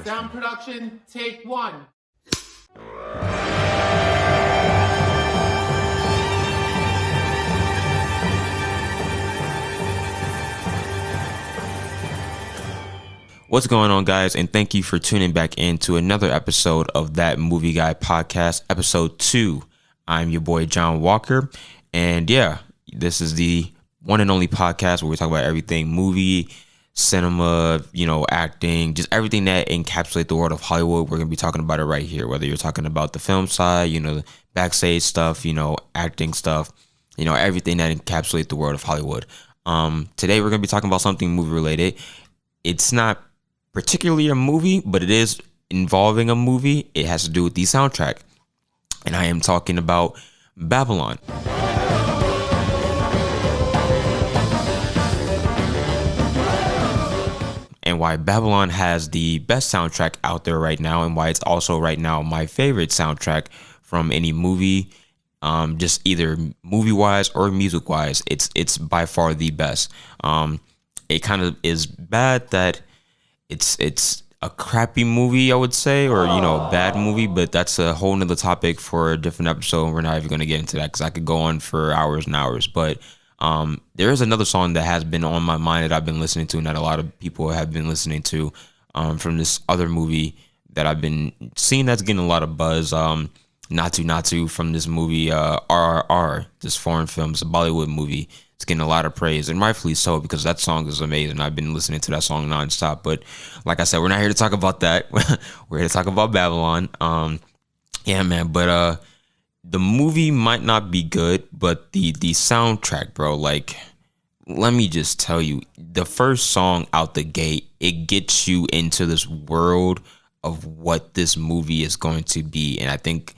Sound production, take one. What's going on, guys? And thank you for tuning back in to another episode of That Movie Guy Podcast, episode 2. I'm your boy, John Walker. And yeah, this is the one and only podcast where we talk about everything movie, cinema, acting, just everything that encapsulates the world of Hollywood. We're going to be talking about it right here, whether you're talking about the film side, the backstage stuff, acting stuff, everything that encapsulates the world of Hollywood. Today, we're going to be talking about something movie related. It's not particularly a movie, but it is involving a movie. It has to do with the soundtrack. And I am talking about Babylon. And why Babylon has the best soundtrack out there right now, and why it's also right now my favorite soundtrack from any movie, just either movie-wise or music-wise. It's by far the best. It kind of is bad that it's a crappy movie, I would say, or a bad movie, but that's a whole nother topic for a different episode, and we're not even going to get into that because I could go on for hours and hours. But there is another song that has been on my mind that I've been listening to, and that a lot of people have been listening to, from this other movie that I've been seeing that's getting a lot of buzz. Not to from this movie, RRR, this foreign film. It's a Bollywood movie. It's getting a lot of praise, and rightfully so, because that song is amazing. I've been listening to that song nonstop. But like I said, we're not here to talk about that. We're here to talk about Babylon. Yeah, man. But the movie might not be good, but the soundtrack, bro. Like, let me just tell you, the first song out the gate, it gets you into this world of what this movie is going to be, and I think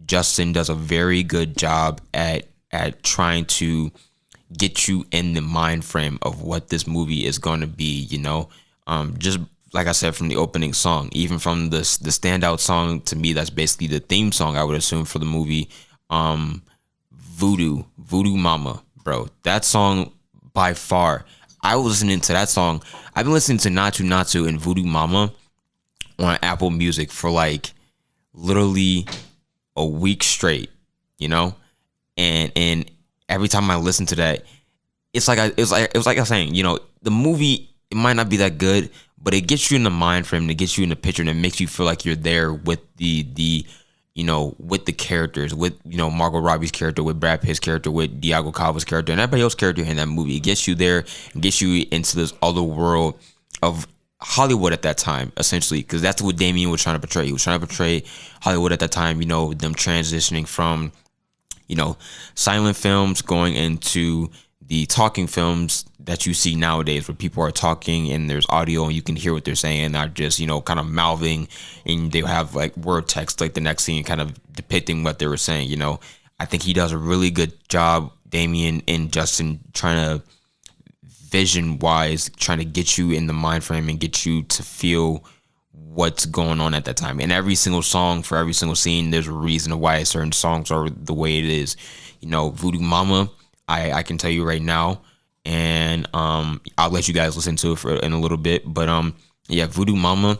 Justin does a very good job at trying to get you in the mind frame of what this movie is going to be, just like I said, from the opening song, even from the standout song to me, that's basically the theme song, I would assume, for the movie, Voodoo Mama, bro. That song, by far, I was listening to that song. I've been listening to Natu and Voodoo Mama on Apple Music for like literally a week straight, and every time I listen to that, it was like I was saying, the movie, it might not be that good, but it gets you in the mind frame, it gets you in the picture, and it makes you feel like you're there with the with the characters, with Margot Robbie's character, with Brad Pitt's character, with Diego Calva's character, and everybody else's character in that movie. It gets you there and gets you into this other world of Hollywood at that time, essentially, because that's what Damien was trying to portray. He was trying to portray Hollywood at that time, them transitioning from silent films going into the talking films that you see nowadays, where people are talking and there's audio and you can hear what they're saying, not just kind of mouthing, and they have like word text, like the next scene kind of depicting what they were saying. I think he does a really good job, Damien and Justin, trying to vision wise, trying to get you in the mind frame and get you to feel what's going on at that time. And every single song, for every single scene, there's a reason why certain songs are the way it is. Voodoo Mama, I can tell you right now, and I'll let you guys listen to it in a little bit. But yeah, Voodoo Mama,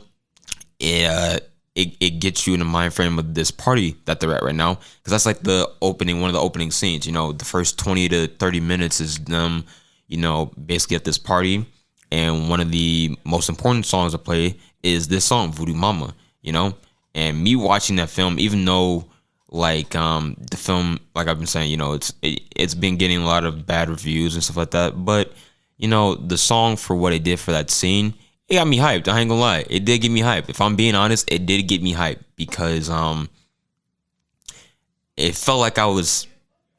it gets you in the mind frame of this party that they're at right now, because that's like one of the opening scenes. The first 20 to 30 minutes is them, basically at this party, and one of the most important songs to play is this song, Voodoo Mama, and me watching that film, even though like the film, like I've been saying, it's been getting a lot of bad reviews and stuff like that, but the song, for what it did for that scene, it got me hyped. I ain't gonna lie, it did get me hyped. If I'm being honest, it did get me hyped, because it felt like I was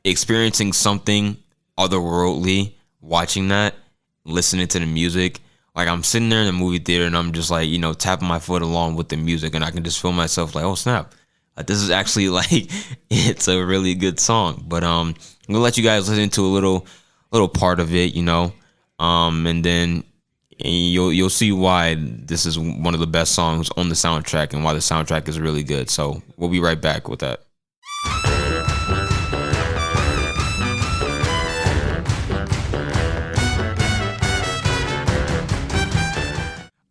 experiencing something otherworldly watching that, listening to the music. Like, I'm sitting there in the movie theater and I'm just like, tapping my foot along with the music, and I can just feel myself like, oh snap, like this is actually like, it's a really good song. But I'm gonna let you guys listen to a little part of it, and then you'll see why this is one of the best songs on the soundtrack, and why the soundtrack is really good. So we'll be right back with that.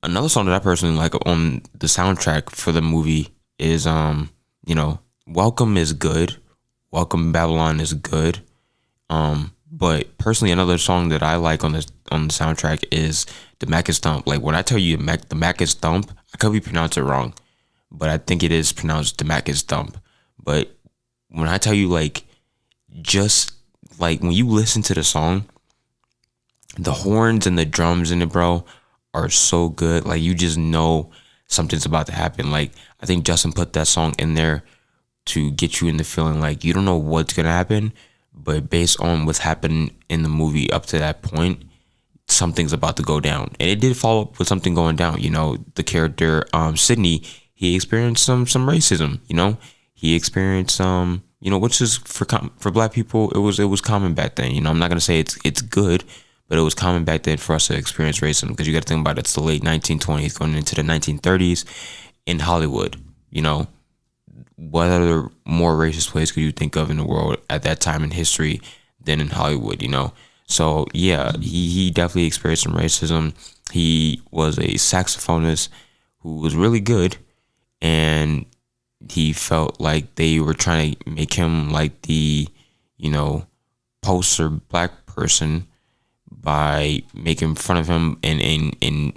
Another song that I personally like on the soundtrack for the movie is Welcome is good. Welcome Babylon is good. But personally, another song that I like on the soundtrack is the Mac is Thump. Like when I tell you the Mac is Thump, I could be pronouncing it wrong, but I think it is pronounced the Mac is Thump. But when I tell you like just like when you listen to the song, the horns and the drums in it, bro, are so good. Like you just know something's about to happen. Like I think Justin put that song in there to get you in the feeling like you don't know what's gonna happen, but based on what's happened in the movie up to that point, something's about to go down. And it did follow up with something going down. You know, the character Sydney, he experienced some racism. You know, he experienced which is for black people, it was common back then. You know, I'm not gonna say it's good, but it was common back then for us to experience racism because you got to think about it, it's the late 1920s going into the 1930s in Hollywood. You know, what other more racist place could you think of in the world at that time in history than in Hollywood, you know? So yeah, he definitely experienced some racism. He was a saxophonist who was really good, and he felt like they were trying to make him like the, poster black person by making fun of him and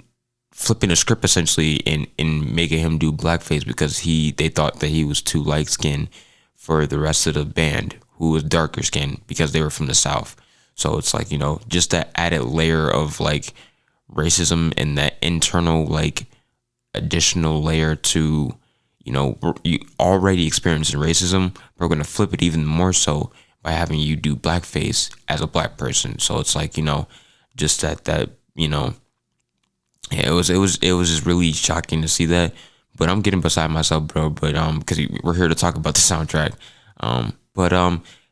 flipping the script essentially and making him do blackface because they thought that he was too light skinned for the rest of the band who was darker skinned because they were from the South. So it's like, just that added layer of like racism and that internal like additional layer to, you already experiencing racism. We're going to flip it even more so by having you do blackface as a black person. So it's like, just that yeah, it was just really shocking to see that. But I'm getting beside myself, bro. But because we're here to talk about the soundtrack.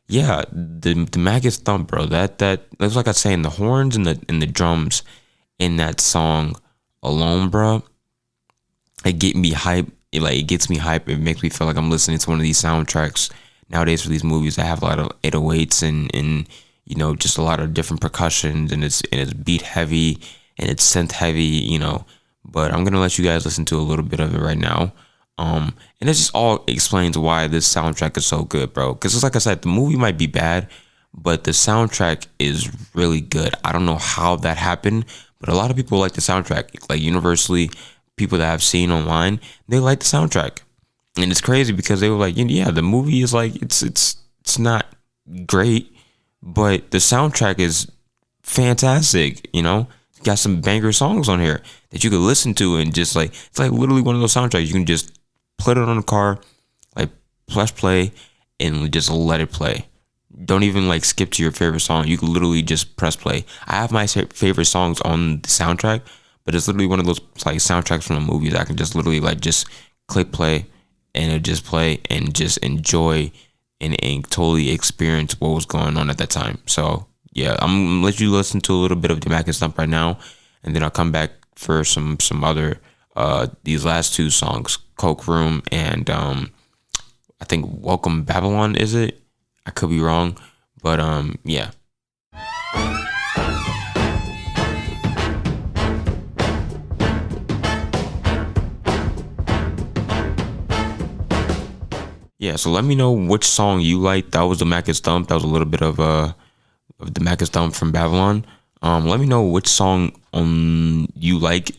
Yeah, the Mac is Thump, bro. That's like I was saying, the horns and the drums in that song alone, bro. It get me hype. It gets me hype. It makes me feel like I'm listening to one of these soundtracks nowadays for these movies that have a lot of 808s and just a lot of different percussions and it's beat heavy and it's synth heavy, but I'm gonna let you guys listen to a little bit of it right now. And it just all explains why this soundtrack is so good, bro. Because it's like I said, the movie might be bad, but the soundtrack is really good. I don't know how that happened, but a lot of people like the soundtrack. Like universally, people that I've seen online, they like the soundtrack, and it's crazy because they were like, yeah, the movie is like it's not great, but the soundtrack is fantastic. Got some banger songs on here that you could listen to and just like it's like literally one of those soundtracks you can just put it on the car, like press play and just let it play. Don't even like skip to your favorite song. You can literally just press play. I have my favorite songs on the soundtrack, but it's literally one of those like soundtracks from the movies I can just literally like just click play and it just play and just enjoy and totally experience what was going on at that time. So yeah, I'm gonna let you listen to a little bit of the Mac and Stump right now, and then I'll come back for some other these last two songs, Coke Room and I think Welcome Babylon, is it? I could be wrong, but yeah. Yeah, so let me know which song you like. That was the Mac and Stump. That was a little bit of the Mac and Stump from Babylon. Let me know which song you like,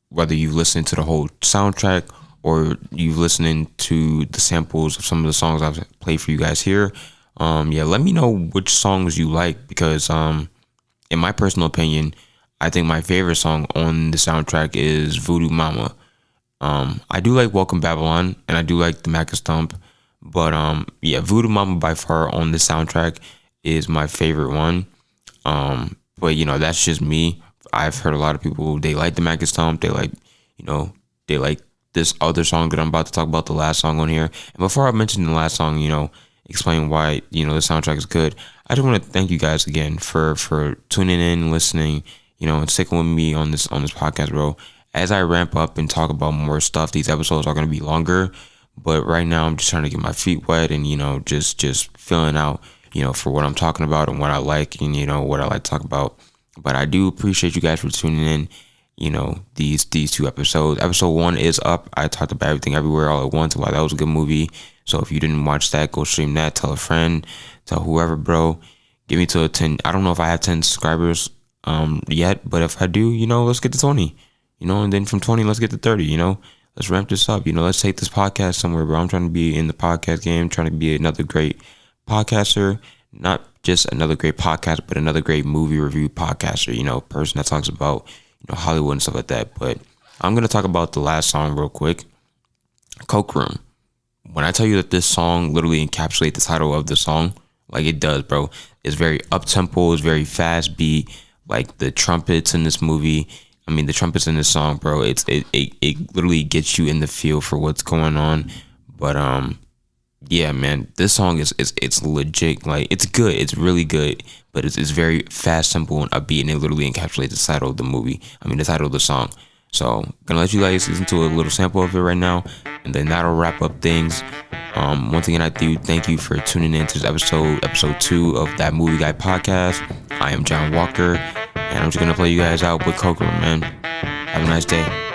whether you've listened to the whole soundtrack or you've listened to the samples of some of the songs I've played for you guys here. Yeah, let me know which songs you like because in my personal opinion, I think my favorite song on the soundtrack is Voodoo Mama. I do like Welcome Babylon and I do like the Mac and Stump, but yeah, Voodoo Mama by far on the soundtrack is my favorite one. But that's just me. I've heard a lot of people, they like the Mac and Stump. They like, they like this other song that I'm about to talk about, the last song on here. And before I mention the last song, explain why, the soundtrack is good, I just want to thank you guys again for tuning in, listening, and sticking with me on this podcast, bro. As I ramp up and talk about more stuff, these episodes are going to be longer. But right now, I'm just trying to get my feet wet and, just filling out, for what I'm talking about and what I like and, what I like to talk about. But I do appreciate you guys for tuning in. these two episodes. Episode 1 is up. I talked about Everything Everywhere All at Once. Wow, that was a good movie. So if you didn't watch that, go stream that. Tell a friend. Tell whoever, bro. Get me to a 10. I don't know if I have 10 subscribers yet, but if I do, let's get to 20. And then from 20, let's get to 30. Let's ramp this up. Let's take this podcast somewhere, bro. I'm trying to be in the podcast game, trying to be another great podcaster. Not just another great podcast, but another great movie review podcaster. Person that talks about Hollywood and stuff like that. But I'm gonna talk about the last song real quick, Coke Room. When I tell you that this song literally encapsulates the title of the song, like it does, bro. It's very up tempo. It's very fast beat. Like the trumpets in this movie. The trumpets in this song, bro. It literally gets you in the feel for what's going on. But yeah, man, this song it's legit. Like it's good. It's really good. But it's very fast, simple, and upbeat, and it literally encapsulates the title of the movie. The title of the song. So gonna let you guys listen to a little sample of it right now, and then that'll wrap up things. Once again, I do thank you for tuning in to this episode 2 of That Movie Guy podcast. I am John Walker, and I'm just gonna play you guys out with Coke Room, man. Have a nice day.